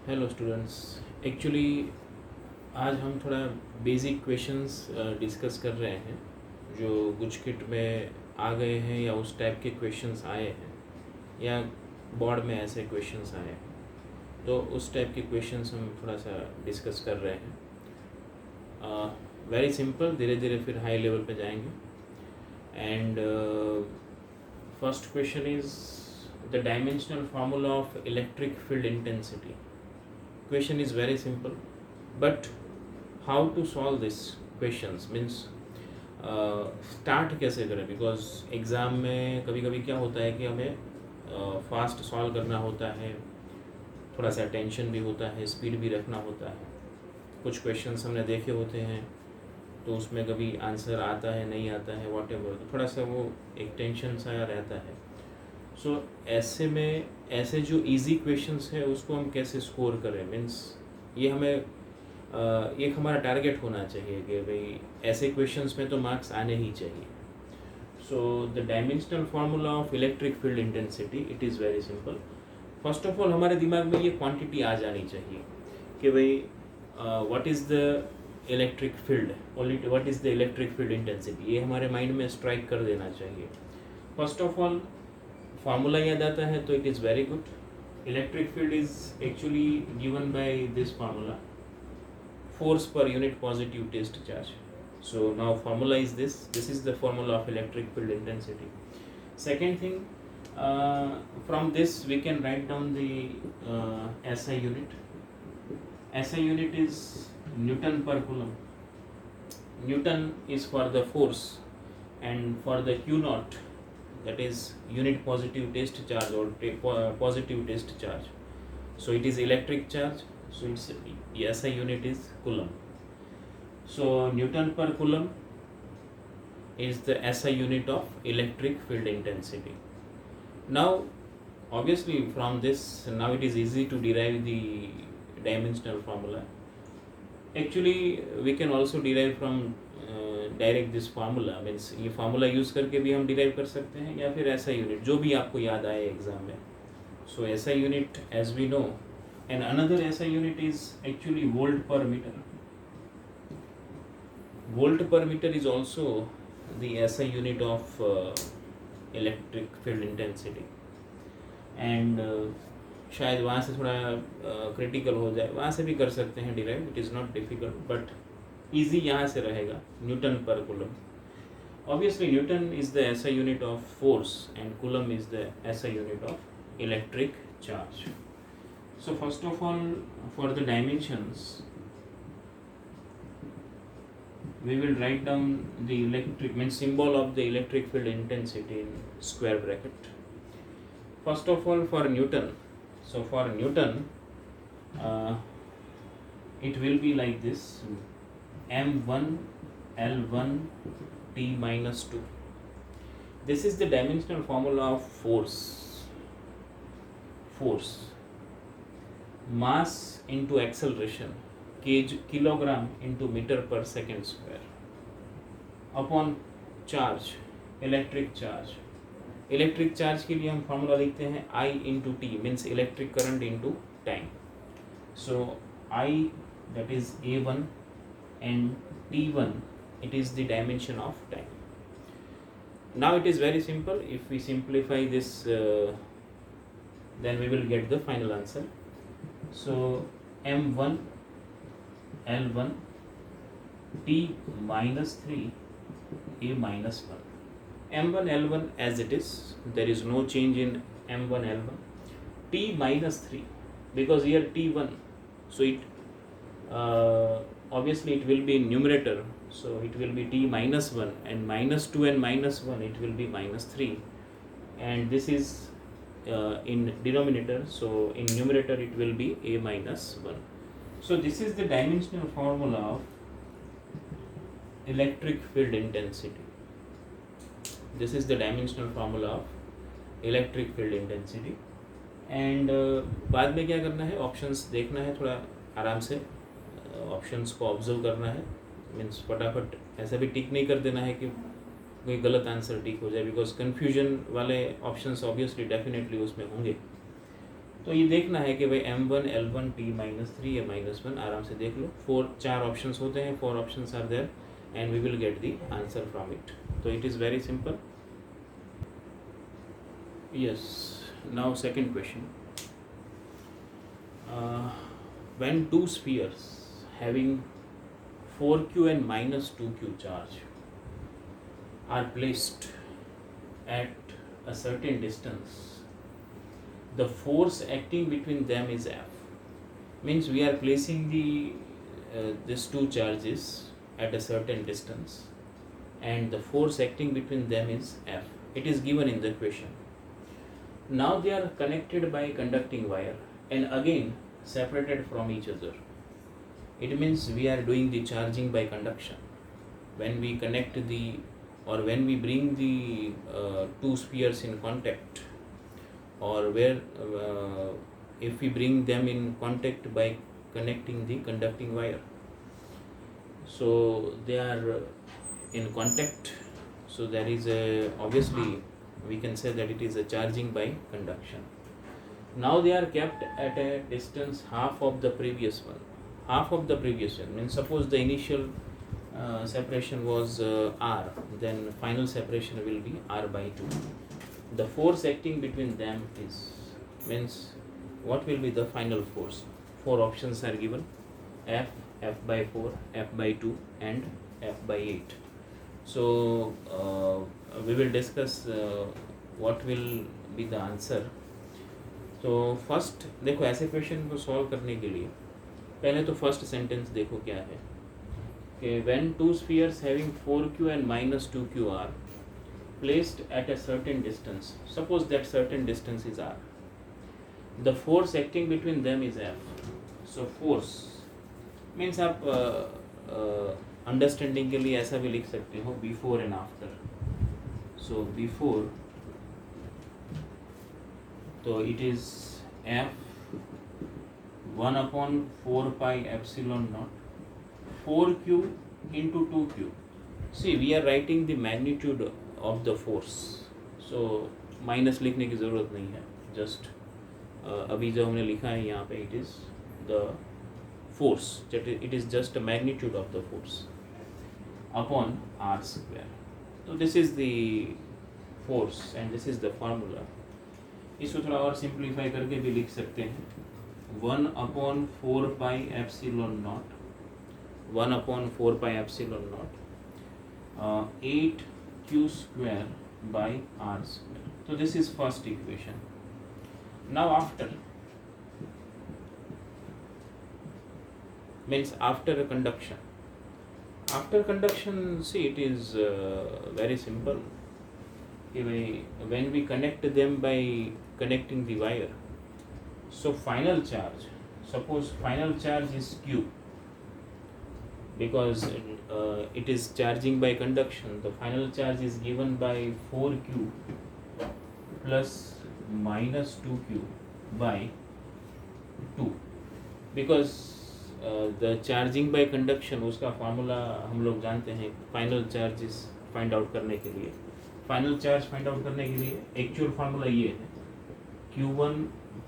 Hello students. Actually आज हम थोड़ा बेसिक क्वेश्चंस डिस्कस कर रहे हैं जो गुजकिट में आ गए हैं या उस टाइप के क्वेश्चंस आए हैं या बोर्ड में ऐसे क्वेश्चंस आए हैं, तो उस टाइप के क्वेश्चंस हम थोड़ा सा डिस्कस कर रहे हैं। वेरी सिंपल, धीरे धीरे फिर हाई लेवल पे जाएंगे। And first question is the dimensional formula of electric field intensity. Question is very simple, but how to solve this questions means start कैसे करें, बिकॉज एग्ज़ाम में कभी कभी क्या होता है कि हमें फास्ट सॉल्व करना होता है, थोड़ा सा टेंशन भी होता है, स्पीड भी रखना होता है। कुछ क्वेश्चंस हमने देखे होते हैं तो उसमें कभी आंसर आता है नहीं आता है, वॉट एवर, तो थोड़ा सा वो एक टेंशन सा रहता है। सो ऐसे में ऐसे जो इजी क्वेश्चंस है उसको हम कैसे स्कोर करें, मीन्स ये हमें एक हमारा टारगेट होना चाहिए कि भाई ऐसे क्वेश्चंस में तो मार्क्स आने ही चाहिए। So the dimensional formula of electric field intensity, it is very simple. First of all हमारे दिमाग में ये क्वांटिटी आ जानी चाहिए कि भाई what is the electric field, what is the electric field intensity, ये हमारे माइंड में स्ट्राइक कर देना चाहिए। फर्स्ट ऑफ ऑल फार्मूला याद आता है तो it is very good. Electric field is actually given by this formula, force per unit positive test charge. So now formula is this is the formula of electric field intensity. Second thing, from this we can write down the SI unit. SI unit is Newton per coulomb. Newton is for the force, and for the Q naught, that is unit positive test charge or positive test charge. So it is electric charge, so its SI unit is coulomb. So Newton per coulomb is the SI unit of electric field intensity. Now obviously from this, now it is easy to derive the dimensional formula. Actually we can also derive from direct this formula, means ये formula use करके भी हम derive कर सकते हैं या फिर ऐसा यूनिट जो भी आपको याद आए एग्जाम में। So SI unit as we know, and another SI unit is actually volt per metre. Volt per metre is also the SI unit of electric field intensity. And शायद वहाँ से थोड़ा क्रिटिकल हो जाए, वहाँ से भी कर सकते हैं derive, it is not difficult, but easy यहाँ से रहेगा न्यूटन पर coulomb. Obviously Newton is the SI unit of force and Coulomb is the SI unit of electric charge. So first of all, for the dimensions we will write down the electric, means symbol of the electric field intensity in square bracket. First of all for Newton, so for Newton it will be like this: M1 L1 T minus 2. This is the dimensional formula of force. Force, mass into acceleration, kilogram into meter per second square, upon charge, electric charge. Electric charge के लिए हम formula लिखते हैं I into T, means electric current into time. So I, that is A1, and T1, it is the dimension of time. Now it is very simple, if we simplify this then we will get the final answer. So M1 L1 T minus 3 A minus 1. M1 L1 as it is, there is no change in M1 L1. T minus 3, because here T1, so it obviously it will be in numerator, so it will be T minus 1, and minus 2 and minus 1 it will be minus 3, and this is in denominator, so in numerator it will be A minus 1. So this is the dimensional formula of electric field intensity. This is the dimensional formula of electric field intensity. And बाद में क्या करना है, options देखना है, थोड़ा आराम से ऑप्शंस को ऑब्जर्व करना है, मीन्स फटाफट ऐसा भी टिक नहीं कर देना है कि कोई गलत आंसर टिक हो जाए, बिकॉज कन्फ्यूजन वाले ऑप्शंस ऑब्वियसली डेफिनेटली उसमें होंगे. तो ये देखना है कि भाई m1 l1 t -3 या -1, आराम से देख लो। 4 ऑप्शंस होते हैं, 4 options are there and we will get the answer from it. तो it is very simple. Yes, now second question. When two spheres having 4q and -2q charge are placed at a certain distance, the force acting between them is F. Means we are placing these two charges at a certain distance and the force acting between them is F. It is given in the question. Now they are connected by conducting wire and again separated from each other. It means we are doing the charging by conduction. When we connect when we bring the two spheres in contact, or if we bring them in contact by connecting the conducting wire, so they are in contact, so there is obviously we can say that it is a charging by conduction. Now they are kept at a distance half of the previous one. Half of the previous one means, suppose the initial separation was r, then final separation will be r by 2. The force acting between them is, means what will be the final force? 4 options are given: F, F by 4, F by 2 and F by 8. So we will discuss what will be the answer. तो first देखो, ऐसे question को solve करने के लिए पहले तो first sentence देखो क्या है कि when two spheres having 4q and -2q are placed at a certain distance, suppose that certain distance is r, the force acting between them is F. So force means आप understanding के लिए ऐसा भी लिख सकते हो, before and after. So before, तो it is F 1/4 pi epsilon naught 4q into 2q. See, we are writing the magnitude of the force, so minus लिखने की ज़रूरत नहीं है. जस्ट अभी जो हमने लिखा है यहाँ पे, it is the force, it is just a magnitude of the force upon r square. So this is the force and this is the formula. इसको थोड़ा और सिंप्लीफाई करके भी लिख सकते हैं, 1/4 pi epsilon naught 1/4 pi epsilon naught 8q square by r square. So this is first equation. Now after, means after a conduction. After conduction, see, it is very simple. When we connect them by connecting the wire, so final charge, suppose final charge is q, because it is charging by conduction, the final charge is given by 4q plus -2q by 2, because the charging by conduction, उसका formula हम लोग जानते हैं. Final charges find out करने के लिए, final charge find out करने के लिए एक्चुअल फार्मूला ये है, q1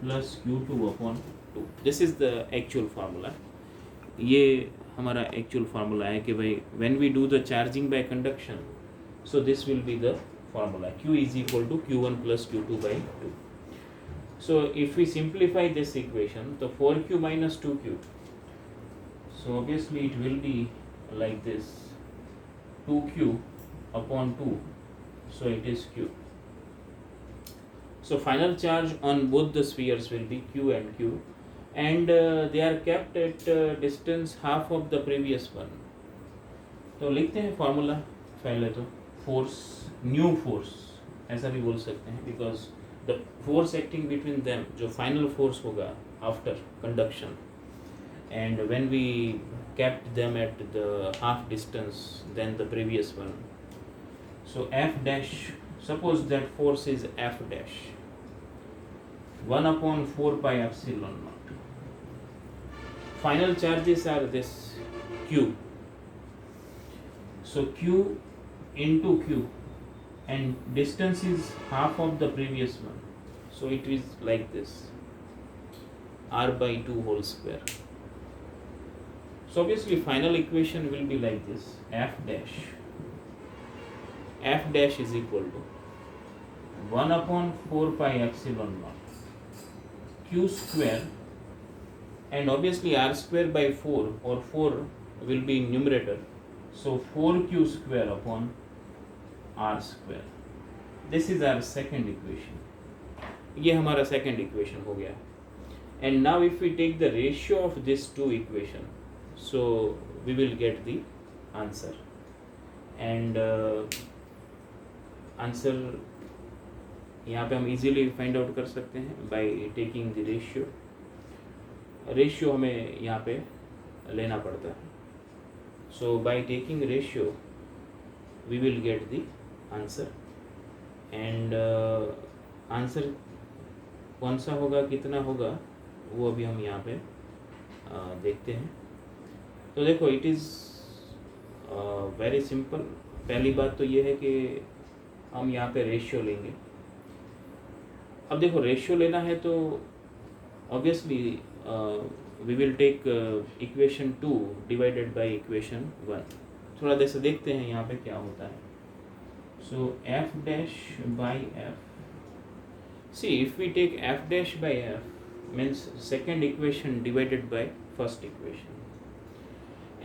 plus q2/2. This is the actual formula. ये हमारा एक्चुअल फार्मूला है कि भाई when we do the charging by conduction, so this will be the formula, q is equal to q1 plus q2/2. So if we simplify this equation, the 4q minus 2q, so obviously it will be like this, 2q/2, so it is q. So final charge on both the spheres will be q and q, and they are kept at distance half of the previous one. तो लिखते हैं formula पहले तो, force, new force ऐसा भी बोल सकते हैं, because the force acting between them, जो फाइनल फोर्स होगा after conduction, and when we kept them at the half distance than the previous one, so F dash, suppose that force is F dash 1/4 pi epsilon naught. Final charges are this q, so q into q, and distance is half of the previous one, so it is like this. r/2 whole square. So obviously final equation will be like this: f dash is equal to 1/4 pi epsilon naught q square, and obviously r square by 4, or 4 will be in numerator, so 4q square upon r square. This is our second equation. ये हमारा second equation हो गया. And now if we take the ratio of these two equation, so we will get the answer. And answer यहाँ पे हम easily find out कर सकते हैं by taking the ratio. Ratio हमें यहाँ पे लेना पड़ता है. So by taking ratio we will get the answer. And answer कौन सा होगा, कितना होगा, वो अभी हम यहाँ पे देखते हैं. तो देखो इट इज़ वेरी सिंपल. पहली बात तो ये है कि हम यहाँ पे रेशियो लेंगे. अब देखो रेशियो लेना है तो obviously we will take equation 2 divided by equation 1. थोड़ा देर से देखते हैं यहाँ पे क्या होता है. So f dash by f. See, if we take f dash by f, means second equation divided by first equation,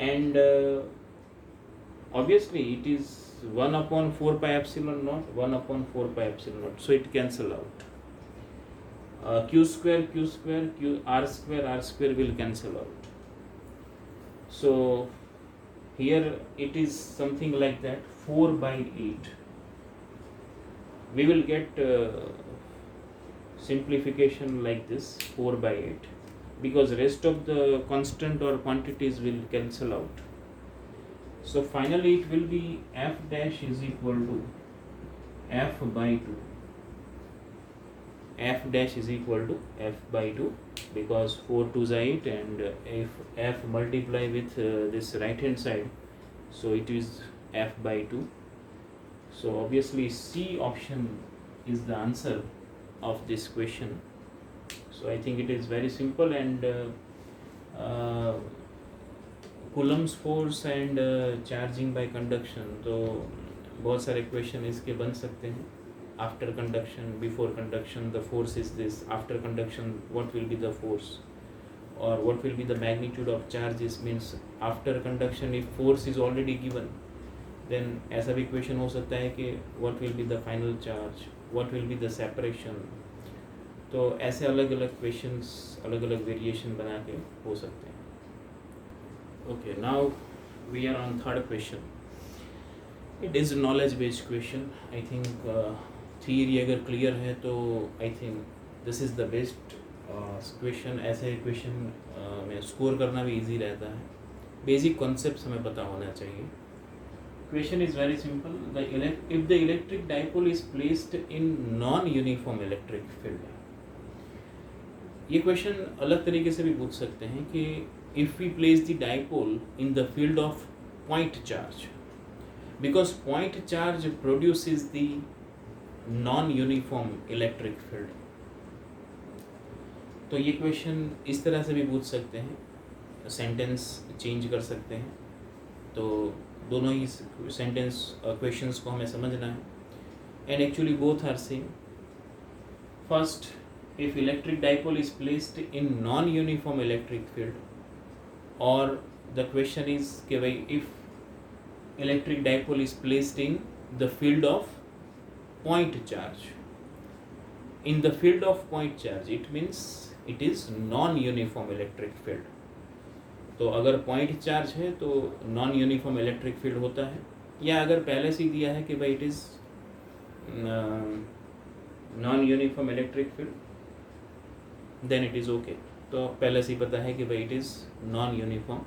and obviously it is 1/4 pi epsilon naught, 1/4 pi epsilon naught. So it cancel out. Q square, r square will cancel out. So here it is something like that, 4/8. We will get simplification like this, 4/8, because rest of the constant or quantities will cancel out. So finally it will be f dash is equal to f/2. F dash is equal to f/2, because 4 2s are 8, and if f multiply with this right hand side, so it is f/2. So obviously C option is the answer of this question. So I think it is very simple. And Coulomb's force and charging by conduction, तो बहुत सारे question इसके बन सकते हैं. After conduction, before conduction, the force is this. After conduction, what will be the force, or what will be the magnitude of charges? Means after conduction, if force is already given, then ऐसा भी question हो सकता है कि what will be the final charge, what will be the separation. तो ऐसे अलग अलग क्वेश्चंस, अलग अलग वेरिएशन बना के हो सकते हैं. Okay, now we are on third question. It is knowledge based question. I think theory अगर क्लियर है तो I think this is the best question. ऐसे क्वेश्चन में स्कोर करना भी इजी रहता है. बेसिक कॉन्सेप्ट्स हमें पता होना चाहिए. Question is very simple. If the electric dipole is placed in non-uniform electric field, ये क्वेश्चन अलग तरीके से भी पूछ सकते हैं कि if we place the dipole in the field of point charge, because point charge produces the non-uniform electric field. तो ये क्वेश्चन इस तरह से भी पूछ सकते हैं, सेंटेंस चेंज कर सकते हैं. तो दोनों ही सेंटेंस क्वेश्चंस को हमें समझना है. And actually both are same. First, if electric dipole is placed in non uniform electric field, और द क्वेश्चन इज कि भाई if electric dipole is placed in the field of point charge. In the field of point charge it means it is non uniform electric field. तो अगर point charge है तो non uniform electric field होता है. या अगर पहले से दिया है कि भाई it is non uniform electric field, then it is okay. तो पहले से ही पता है कि भाई it is non uniform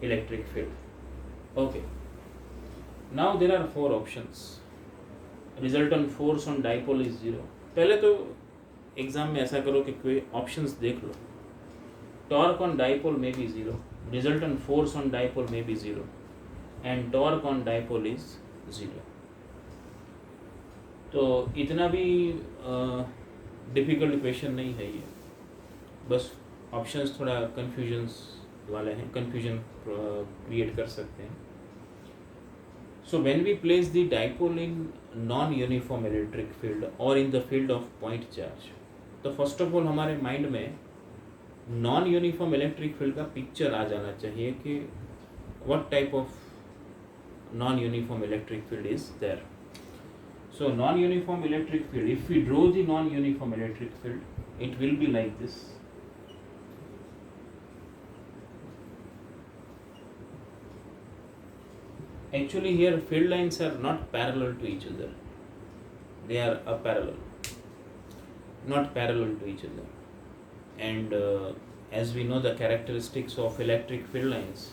electric field. Okay, now there are 4 options. Resultant force on dipole is 0. पहले तो एग्जाम में ऐसा करो कि ऑप्शंस देख लो. Torque on dipole may be 0, resultant force on dipole may be 0, and torque on dipole is 0. तो इतना भी डिफ़िकल्ट क्वेश्चन नहीं है ये. बस ऑप्शंस थोड़ा कन्फ्यूजन्स वाले हैं, कन्फ्यूजन क्रिएट कर सकते हैं. So when we place the dipole in non-uniform electric field or in the field of point charge, तो फर्स्ट ऑफ ऑल हमारे माइंड में नॉन यूनिफॉर्म इलेक्ट्रिक फील्ड का पिक्चर आ जाना चाहिए कि what type of non uniform electric field is there. So non-uniform electric field, if we draw the non-uniform electric field, it will be like this. Actually here field lines are not parallel to each other. They are parallel, not parallel to each other. And as we know the characteristics of electric field lines,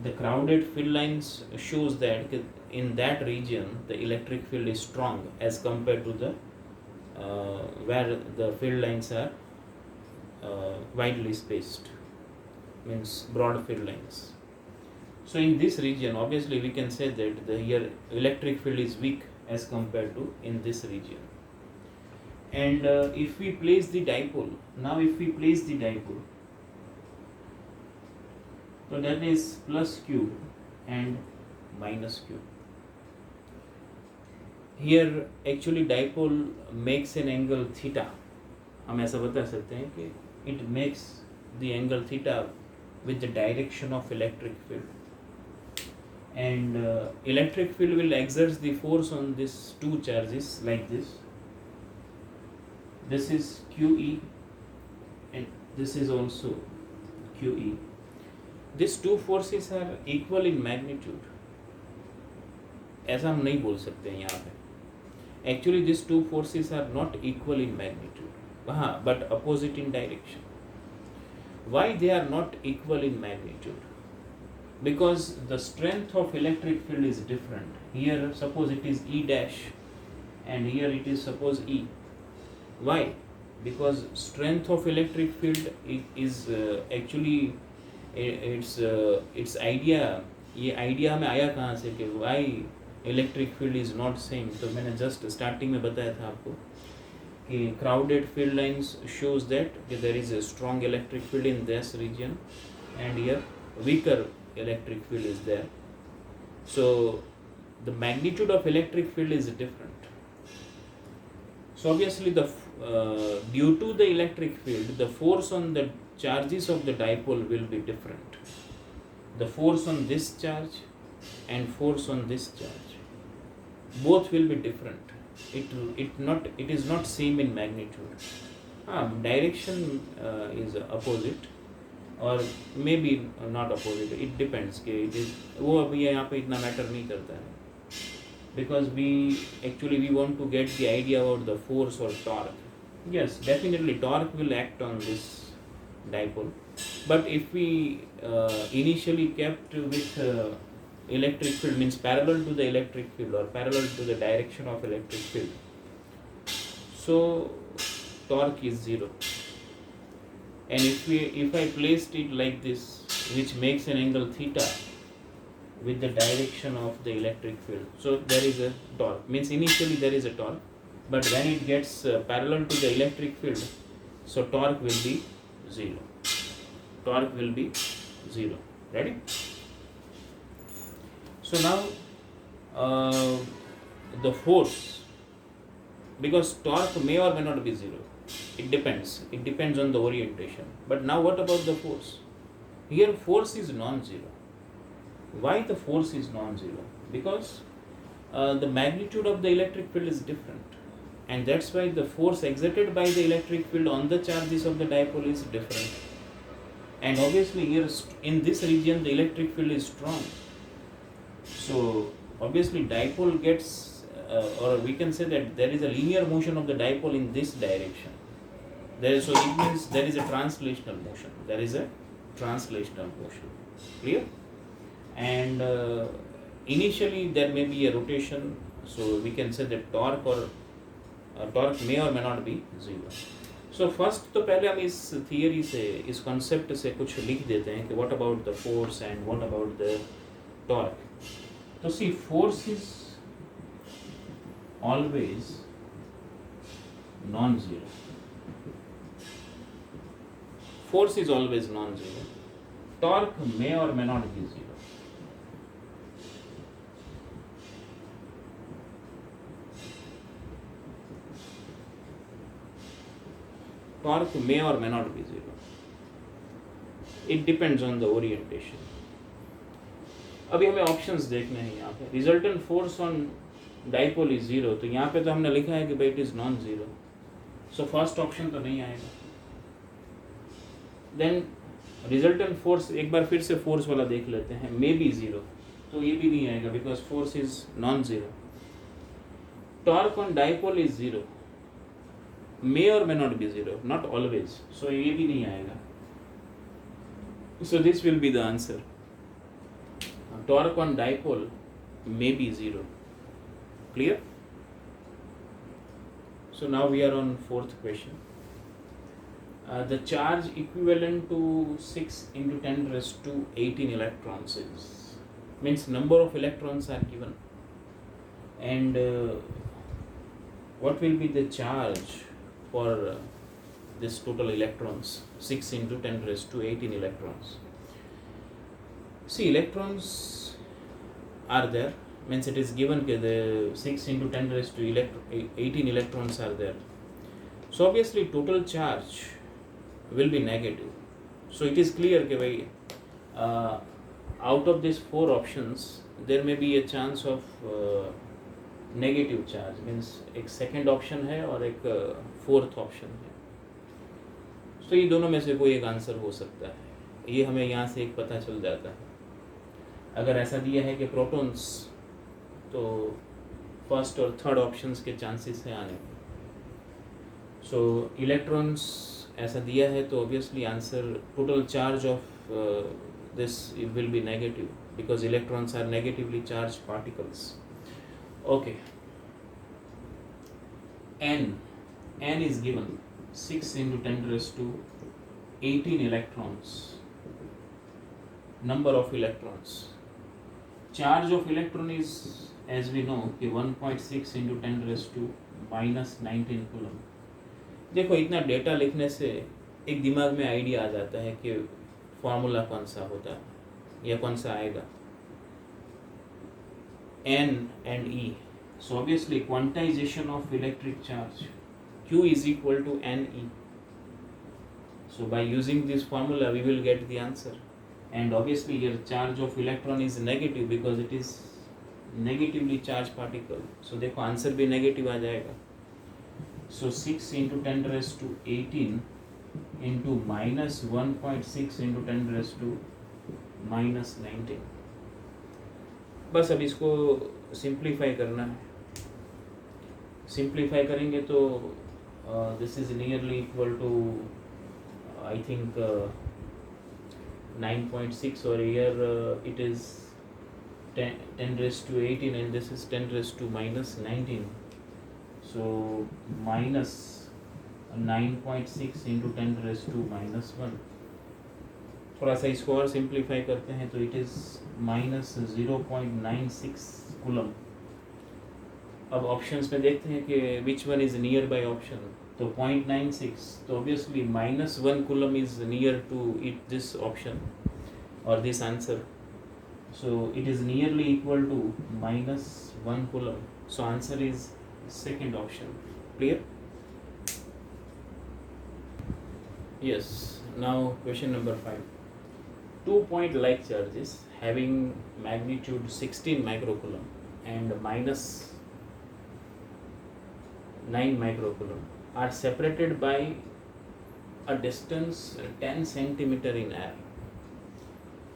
the crowded field lines shows that in that region the electric field is strong as compared to the where the field lines are widely spaced, means broad field lines. So in this region obviously we can say that the here electric field is weak as compared to in this region. And if we place the dipole, now if we place the dipole, so that is plus q and minus q. Here actually dipole makes an angle theta. हम ऐसा बता सकते हैं कि it makes the angle theta with the direction of electric field. And electric field will exert the force on these two charges like this. This is QE and this is also QE. These two forces are equal in magnitude. ऐसा हम नहीं बोल सकते हैं यहाँ पे. Actually these two forces are not equal in magnitude. हाँ, but opposite in direction. Why they are not equal in magnitude? Because the strength of electric field is different. Here suppose it is E dash and here it is suppose E. Why? Because strength of electric field is actually its idea. ये idea हमें आया कहाँ से कि why electric field is not same. तो मैंने just starting में बताया था आपको कि crowded field lines shows that there is a strong electric field in this region and here weaker electric field is there. So the magnitude of electric field is different. So obviously the due to the electric field, the force on the charges of the dipole will be different. The force on this charge and force on this charge, both will be different. It is not same in magnitude. Direction is opposite और may be not opposite, it depends कि it is वो अभी यहाँ पे इतना matter नहीं करता है. Because we actually we want to get the idea about the force और टॉर्क. yes, definitely torque will act on this dipole, but if we initially kept with electric field, means parallel to the electric field or parallel to the direction of electric field, so torque is 0. And if I placed it like this, which makes an angle theta with the direction of the electric field, so there is a torque, means initially there is a torque, but when it gets parallel to the electric field, so torque will be 0. Torque will be 0. Ready? So now the force, because torque may or may not be 0. It depends on the orientation. But now what about the force? Here force is non-zero. Why the force is non-zero? Because the magnitude of the electric field is different, and that's why the force exerted by the electric field on the charges of the dipole is different. And obviously here in this region the electric field is strong, so obviously dipole gets or we can say that there is a linear motion of the dipole in this direction. So it means there is a translational motion. Clear? And initially there may be a rotation, so we can say that torque may or may not be 0. So first तो पहले हम इस theory से, इस concept से कुछ लिख देते हैं कि what about the force and what about the torque. तो see, force is always non-zero. Force is always non zero, torque may or may not be zero. Torque may or may not be zero, it depends on the orientation. अभी हमें options देखने हैं यहाँ पे। Resultant force on dipole is zero, तो यहाँ पे तो हमने लिखा है कि भाई it is non zero, so first option तो नहीं आएगा। देन रिजल्टेंट फोर्स, एक बार फिर से फोर्स वाला देख लेते हैं, मे बी जीरो, तो ये भी नहीं आएगा because force is non zero. Torque on dipole is zero, may or may not be zero, not always, so ये भी नहीं आएगा। So this will be the answer. Torque on dipole may be zero. Clear? So now we are on fourth question. The charge equivalent to 6 into 10 raised to 18 electrons is, means number of electrons are given, and what will be the charge for this total electrons, 6 into 10 raised to 18 electrons. See, electrons are there, means it is given that the 6 into 10 raised to 18 electrons are there. So obviously total charge will be negative. So it is clear that out of these four options there may be a chance of negative charge, means एक second option है और एक fourth option है। तो ये दोनों में से कोई एक आंसर हो सकता है, ये हमें यहाँ से एक पता चल जाता है। अगर ऐसा दिया है कि प्रोटॉन्स, तो फर्स्ट और थर्ड ऑप्शंस के चांसेस हैं आने के। सो इलेक्ट्रॉन्स ऐसा दिया है तो obviously answer total charge of this will be negative because electrons are negatively charge particles. Okay, n is given 6 into 10 raised to 18 electrons, number of electrons. Charge of electron is, as we know, 1.6 into 10 raised to minus 19 coulomb. देखो, इतना data लिखने से एक दिमाग में idea आ जाता है कि फॉर्मूला कौन सा होता है या कौन सा आएगा। N and E, so obviously quantization of electric charge, Q is equal to NE. So by using this formula we will get the answer, and obviously here charge of electron is negative because it is negatively charged particle, so देखो answer भी negative आ जाएगा। So 6 into 10 raised to 18 into minus 1.6 into 10 raised to minus 19। बस अब इसको simplify करना है। Simplify करेंगे तो this is nearly equal to I think 9.6, or here it is 10 raised to 18 and this is 10 raised to minus 19, so minus 9.6 into 10 raised to minus 1। थोड़ा सा इसको और सिंप्लीफाई करते हैं तो इट इज़ माइनस 0.96 कूलम। अब ऑप्शंस में देखते हैं कि which one is near by option, तो 0.96, तो obviously minus 1 coulomb is near to it this option और this answer, so it is nearly equal to minus 1 coulomb, so answer is second option. Clear? Yes, now question number 5. 2-point like charges having magnitude 16 microcoulomb and minus 9 microcoulomb are separated by a distance 10 centimeter in air.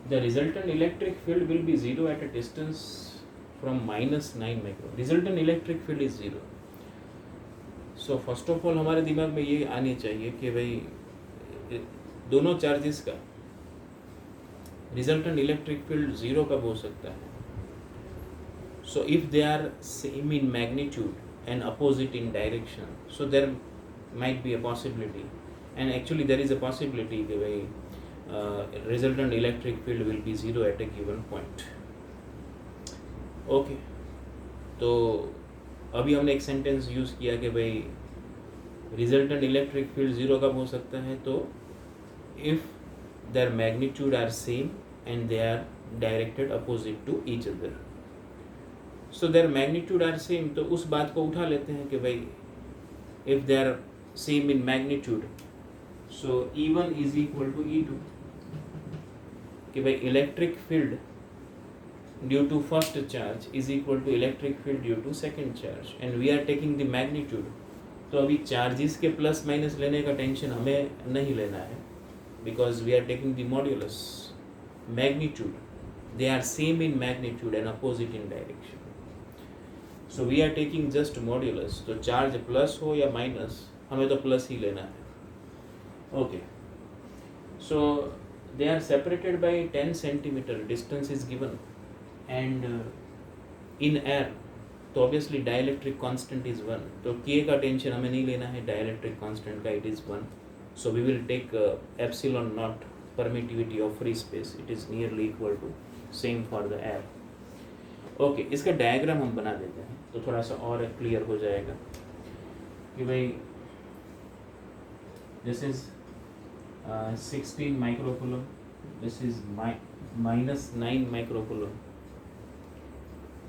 The resultant electric field will be zero at a distance from minus 9 micro. Resultant electric field is zero. So first of all हमारे दिमाग में ये आनी चाहिए कि भाई दोनों charges का रिजल्टेंट इलेक्ट्रिक फील्ड जीरो कब हो सकता है? So if they are same in magnitude and opposite in direction, so there might be a possibility, and actually there is a possibility कि भाई resultant electric field will be zero at a given point. Okay, तो अभी हमने एक sentence use किया कि भाई resultant electric field zero कब हो सकता है, तो if their magnitude are same and they are directed opposite to each other. So their magnitude are same, तो उस बात को उठा लेते हैं कि भाई if they are same in magnitude, so E1 is equal to E2, कि भाई electric field due to first charge is equal to electric field due to second charge, and we are taking the magnitude. तो अभी charges के plus minus लेने का tension हमें नहीं लेना है, because we are taking the modulus, magnitude. They are same in magnitude and opposite in direction. So we are taking just modulus. तो चार्ज प्लस हो या माइनस, हमें तो प्लस ही लेना है. Okay. So they are separated by 10 centimeter. Distance is given, and in air, तो obviously dielectric constant is 1. तो K का टेंशन हमें नहीं लेना है, dielectric constant का it is 1. So we will take epsilon naught permittivity of free space. It is nearly equal to same for the air. Okay, इसका diagram हम बना देते हैं तो थोड़ा सा और क्लियर हो जाएगा कि भाई this is 16 microcoulomb, this is minus 9 microcoulomb,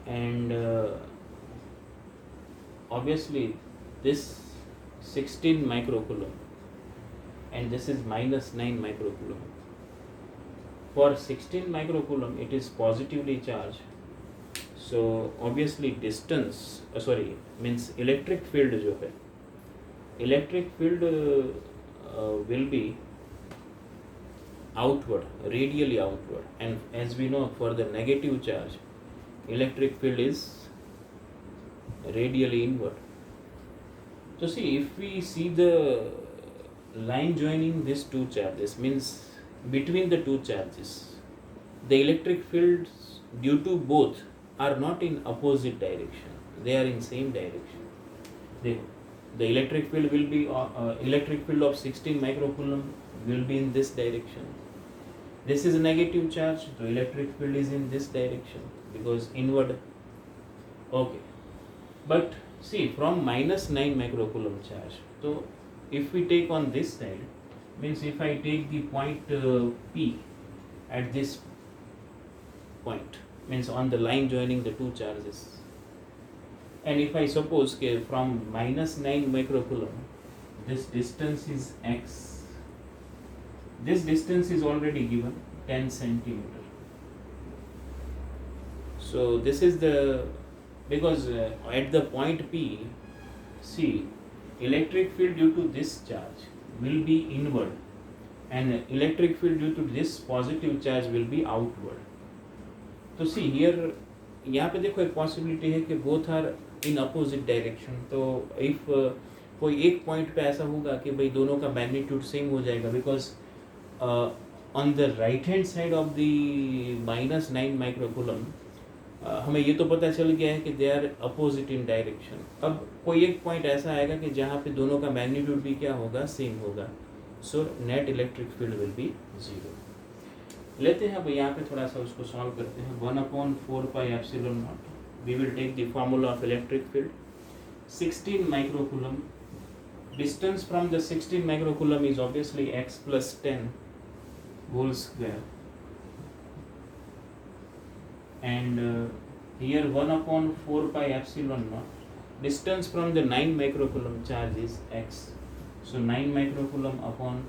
and obviously this 16 microcoulomb and this is minus 9 microcoulomb. For 16 microcoulomb it is positively charged, so obviously distance means electric field जो है, electric field will be outward, radially outward, and as we know for the negative charge electric field is radially inward. So see, if we see the line joining these two charges, means between the two charges the electric fields due to both are not in opposite direction, they are in same direction. The electric field will be electric field of 16 microcoulomb will be in this direction. This is a negative charge, so electric field is in this direction because inward. Okay, but see, from minus 9 microcoulomb charge, so if we take on this side, means if I take the point P at this point, means on the line joining the two charges, and if I suppose from minus 9 microcoulomb this distance is x, this distance is already given 10 centimeter. So this is the, because at the point P, see, electric field due to this charge will be inward and electric field due to this positive charge will be outward. तो see here, यहाँ पे देखो एक possibility है कि both are in opposite direction. तो if कोई एक पॉइंट पे ऐसा होगा कि भाई दोनों का मैग्नीट्यूड सेम हो जाएगा, because on the right hand side of the minus 9 microcoulomb हमें ये तो पता चल गया है कि they are opposite in direction. अब कोई एक पॉइंट ऐसा आएगा कि जहाँ पे दोनों का मैग्नीट्यूड भी क्या होगा, सेम होगा. So net electric field will B 0. लेते हैं अब यहाँ पे थोड़ा सा उसको सॉल्व करते हैं. 1/4 pi epsilon naught. We will take the formula of electric field. 16 microcoulomb. Distance from the 16 microcoulomb is obviously x plus 10 whole square. And here 1/4 pi epsilon naught. Distance from the 9 microcoulomb charge is x. So 9 microcoulomb upon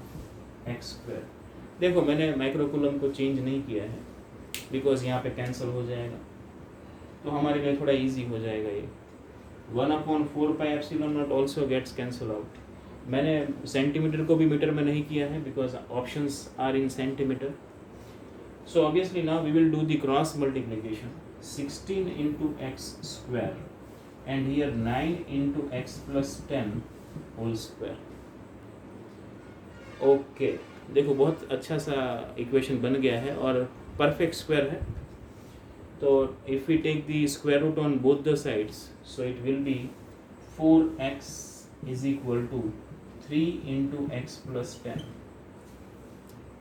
x square. देखो मैंने microcoulomb को change नहीं किया है because यहाँ पे cancel हो जाएगा, तो हमारे लिए थोड़ा इजी हो जाएगा ये. 1/4 pi epsilon naught also gets cancel out. मैंने सेंटीमीटर को भी मीटर में नहीं किया है because options are in centimetre. So obviously now we will do the cross multiplication. 16 into x square and here 9 into x plus 10 whole square. Okay देखो बहुत अच्छा सा इक्वेशन बन गया है और परफेक्ट स्क्वायर है. तो if we take the square root on both the sides, so it will be 4x is equal to 3 into x plus 10,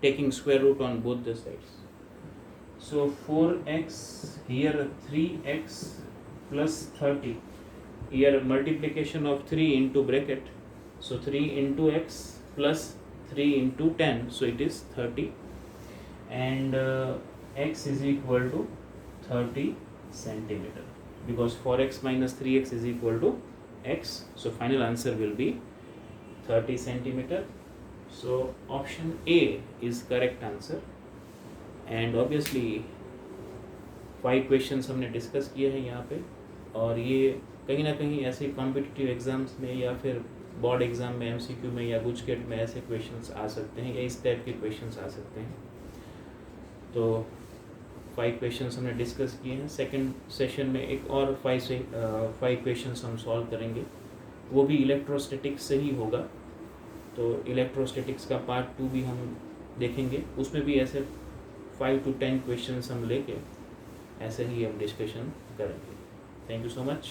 taking square root on both the sides. So 4x, here 3x plus 30, here multiplication of 3 into bracket, so 3 into x plus 3 into 10, so it is 30, and x is equal to 30 centimeter, because 4x minus 3x is equal to x, so final answer will be 30 centimeter. So option A is correct answer. And obviously 5 questions हमने discuss किए हैं यहाँ पे, और ये कहीं ना कहीं ऐसे कॉम्पिटिटिव एग्ज़ाम्स में या फिर बोर्ड एग्ज़ाम में एमसीक्यू में या गुजकेट में ऐसे क्वेश्चंस आ सकते हैं या इस टाइप के क्वेश्चंस आ सकते हैं। तो 5 क्वेश्चंस हमने डिस्कस किए हैं। सेकंड सेशन में एक और 5 क्वेश्चंस हम सॉल्व करेंगे, वो भी इलेक्ट्रोस्टैटिक्स से ही होगा। तो इलेक्ट्रोस्टैटिक्स का पार्ट 2 भी हम देखेंगे, उसमें भी ऐसे 5 to 10 क्वेश्चंस हम लेके ऐसे ही हम डिस्कशन करेंगे। Thank you so much.